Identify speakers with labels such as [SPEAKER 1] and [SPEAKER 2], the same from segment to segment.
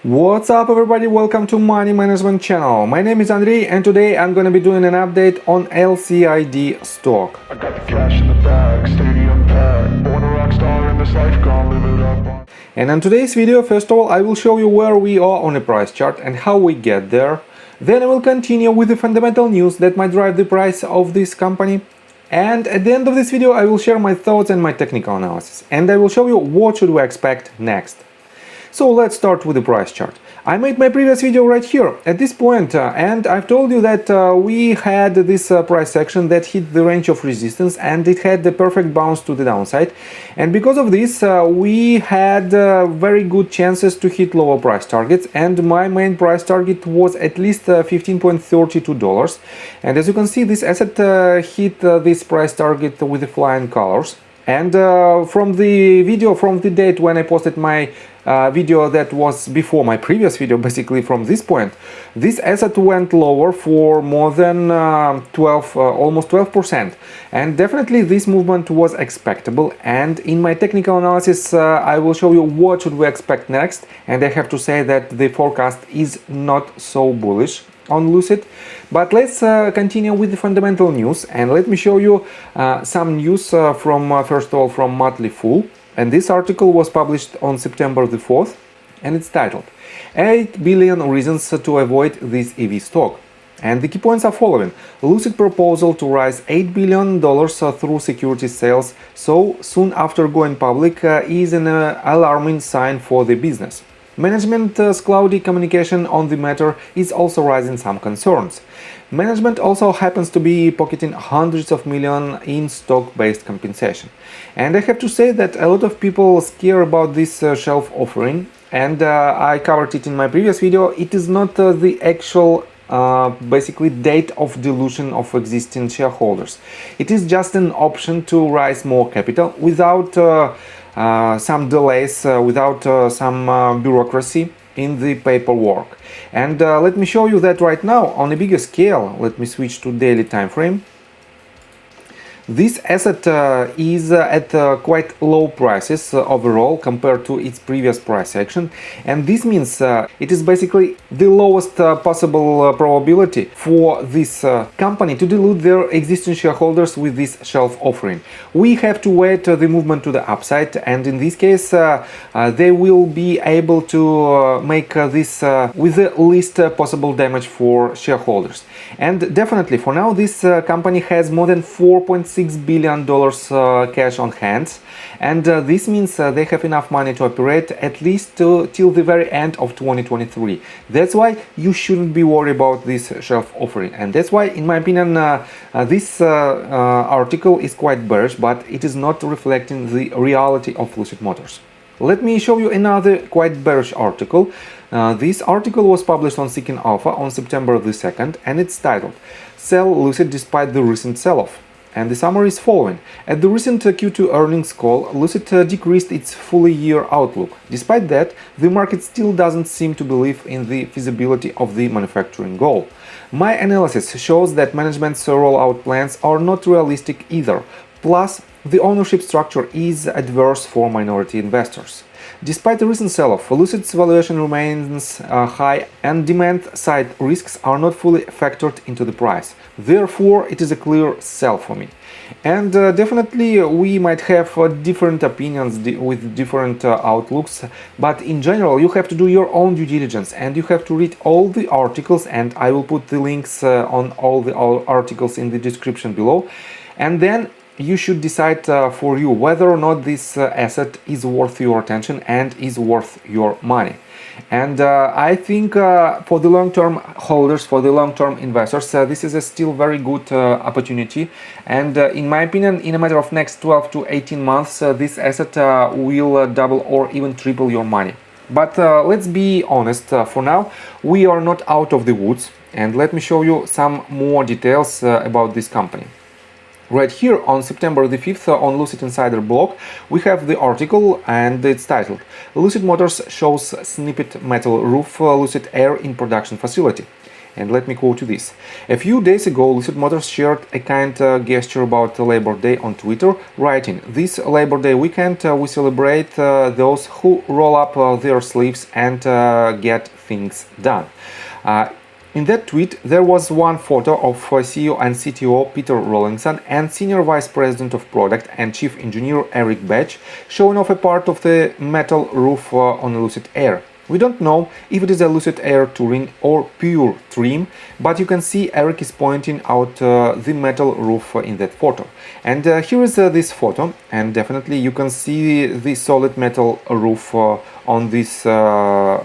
[SPEAKER 1] What's up everybody, welcome to Money Management channel. My name is Andrei and today I'm gonna be doing an update on LCID stock.
[SPEAKER 2] I got the cash in the bag, stadium packed, born a rock star in this life, gonna live it up.
[SPEAKER 1] And in today's video, first of all, I will show you where we are on a price chart and how we get there. Then I will continue with the fundamental news that might drive the price of this company. And at the end of this video, I will share my thoughts and my technical analysis. And I will show you what should we expect next. So let's start with the price chart. I made my previous video right here at this point, and I've told you that we had this price action that hit the range of resistance and it had the perfect bounce to the downside, and because of this we had very good chances to hit lower price targets, and my main price target was at least $15.32, and as you can see this asset hit this price target with the flying colors. And from the video, from the date when I posted my video that was before my previous video, basically from this point, this asset went lower for more than almost 12%. And definitely this movement was expectable. And in my technical analysis, I will show you what should we expect next. And I have to say that the forecast is not so bullish on Lucid. But let's continue with the fundamental news, and let me show you some news from first of all from Motley Fool. And this article was published on September the 4th, and it's titled 8 billion reasons to avoid this EV stock. And the key points are following: Lucid proposal to raise $8 billion through securities sales so soon after going public is an alarming sign for the business. Management's cloudy communication on the matter is also raising some concerns. Management also happens to be pocketing hundreds of millions in stock-based compensation. And I have to say that a lot of people scare about this shelf offering, and I covered it in my previous video. It is not the actual basically date of dilution of existing shareholders. It is just an option to raise more capital without some delays, without some bureaucracy in the paperwork. And let me show you that right now on a bigger scale. Let me switch to daily time frame. This asset is at quite low prices overall compared to its previous price action, and this means it is basically the lowest possible probability for this company to dilute their existing shareholders with this shelf offering. We have to wait the movement to the upside, and in this case they will be able to make this with the least possible damage for shareholders. And definitely for now this company has more than $4.6 billion cash on hand, and this means they have enough money to operate at least till the very end of 2023. That's why you shouldn't be worried about this shelf offering, and that's why in my opinion this article is quite bearish, but it is not reflecting the reality of Lucid Motors. Let me show you another quite bearish article. This article was published on Seeking Alpha on September the 2nd, and it's titled "Sell Lucid Despite the Recent Sell-Off." And the summary is following: at the recent Q2 earnings call, Lucid decreased its full-year outlook. Despite that, the market still doesn't seem to believe in the feasibility of the manufacturing goal. My analysis shows that management's rollout plans are not realistic either. Plus, the ownership structure is adverse for minority investors. Despite the recent sell-off, Lucid's valuation remains high and demand-side risks are not fully factored into the price. Therefore, it is a clear sell for me. And definitely we might have different opinions with different outlooks, but in general you have to do your own due diligence and you have to read all the articles, and I will put the links on all the articles in the description below, and then you should decide for you whether or not this asset is worth your attention and is worth your money. And I think for the long-term holders, for the long-term investors, this is a still very good opportunity. And in my opinion, in a matter of next 12 to 18 months, this asset will double or even triple your money. But let's be honest, for now, we are not out of the woods. And let me show you some more details about this company. Right here on September the 5th on Lucid Insider blog, we have the article, and it's titled "Lucid Motors shows snippet metal roof Lucid Air in production facility." And let me quote you this. A few days ago, Lucid Motors shared a kind gesture about Labor Day on Twitter, writing, "This Labor Day weekend we celebrate those who roll up their sleeves and get things done." In that tweet, there was one photo of CEO and CTO Peter Rawlinson and Senior Vice President of Product and Chief Engineer Eric Batch showing off a part of the metal roof on a Lucid Air. We don't know if it is a Lucid Air Touring or pure trim, but you can see Eric is pointing out the metal roof in that photo. And here is this photo, and definitely you can see the solid metal roof on this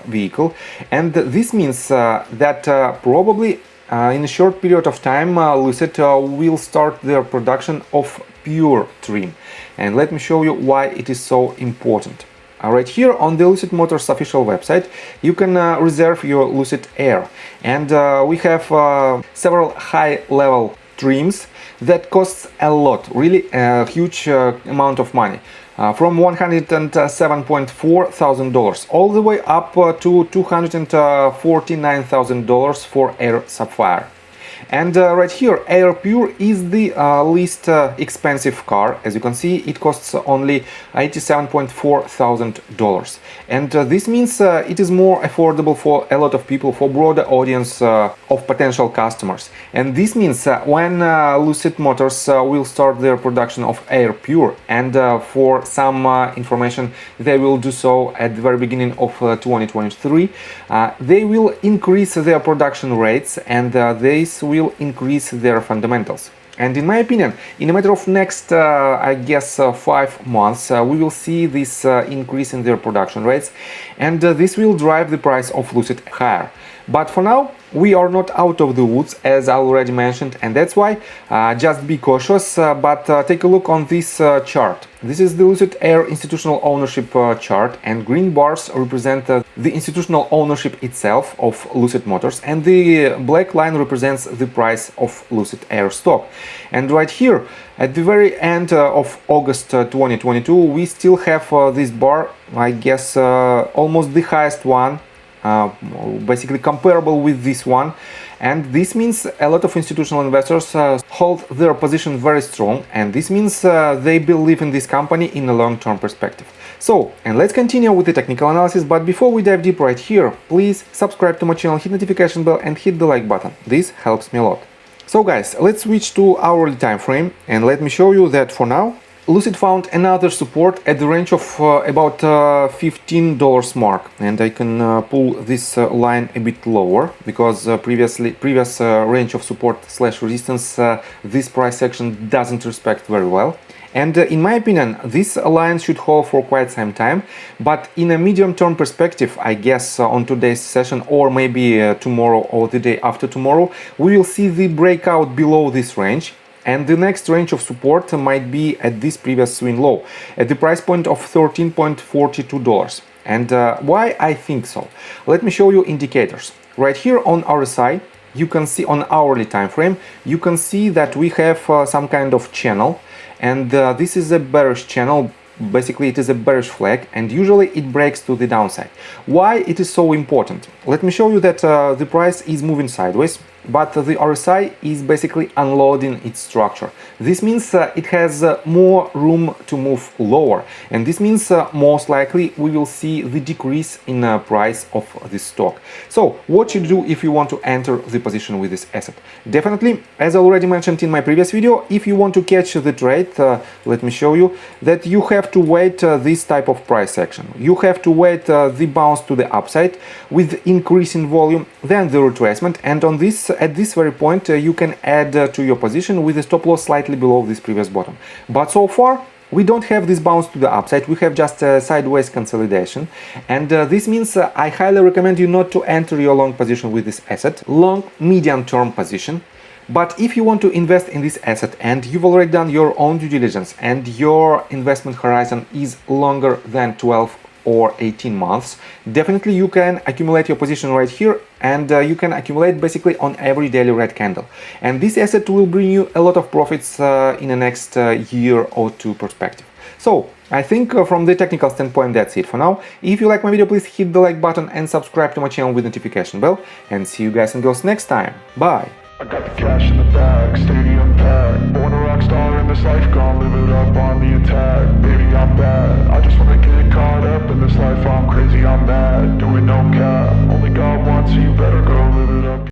[SPEAKER 1] vehicle. And this means that probably in a short period of time Lucid will start their production of pure trim. And let me show you why it is so important. Right here on the Lucid Motors official website, you can reserve your Lucid Air, and we have several high-level trims that costs a lot, really a huge amount of money, from $107,400 all the way up to $249,000 for Air Sapphire. And right here, Air Pure is the least expensive car. As you can see, it costs only $87,400. And this means it is more affordable for a lot of people, for broader audience of potential customers. And this means when Lucid Motors will start their production of Air Pure, and for some information, they will do so at the very beginning of 2023, they will increase their production rates, and this will increase their fundamentals. And in my opinion, in a matter of next, I guess, 5 months, we will see this increase in their production rates, and this will drive the price of Lucid higher. But for now, we are not out of the woods, as I already mentioned, and that's why just be cautious, but take a look on this chart. This is the Lucid Air institutional ownership chart, and green bars represent the institutional ownership itself of Lucid Motors, and the black line represents the price of Lucid Air stock. And right here, at the very end of August 2022, we still have this bar, I guess almost the highest one, basically comparable with this one, and this means a lot of institutional investors hold their position very strong, and this means they believe in this company in a long-term perspective. So, and let's continue with the technical analysis, but before we dive deep right here, please subscribe to my channel, hit notification bell and hit the like button. This helps me a lot. So guys, let's switch to hourly time frame, and let me show you that for now Lucid found another support at the range of about $15 mark, and I can pull this line a bit lower, because previous range of support / resistance this price action doesn't respect very well. And in my opinion, this line should hold for quite some time, but in a medium-term perspective, I guess on today's session, or maybe tomorrow or the day after tomorrow, we will see the breakout below this range. And the next range of support might be at this previous swing low, at the price point of $13.42. And why I think so? Let me show you indicators. Right here on RSI, you can see on hourly time frame, you can see that we have some kind of channel, and this is a bearish channel. Basically, it is a bearish flag, and usually it breaks to the downside. Why it is so important? Let me show you that the price is moving sideways, but the RSI is basically unloading its structure. This means it has more room to move lower, and this means most likely we will see the decrease in price of this stock. So what should you do if you want to enter the position with this asset? Definitely, as I already mentioned in my previous video, if you want to catch the trade, let me show you that you have to wait this type of price action. You have to wait the bounce to the upside with increase in volume, then the retracement, and on this at this very point you can add to your position with a stop loss slightly below this previous bottom. But so far we don't have this bounce to the upside, we have just a sideways consolidation, and this means I highly recommend you not to enter your long position with this asset, long medium term position. But if you want to invest in this asset and you've already done your own due diligence and your investment horizon is longer than 12 or 18 months, definitely you can accumulate your position right here, and you can accumulate basically on every daily red candle. And this asset will bring you a lot of profits in the next year or two perspective. So I think from the technical standpoint that's it for now. If you like my video, please hit the like button and subscribe to my channel with notification bell. And see you guys and girls next time. Bye!
[SPEAKER 2] I got the cash in the bag, stadium packed. Born a rock star in this life, gon' live it up on the attack. Baby, I'm bad, I just wanna get caught up in this life. I'm crazy, I'm mad, doing no cap.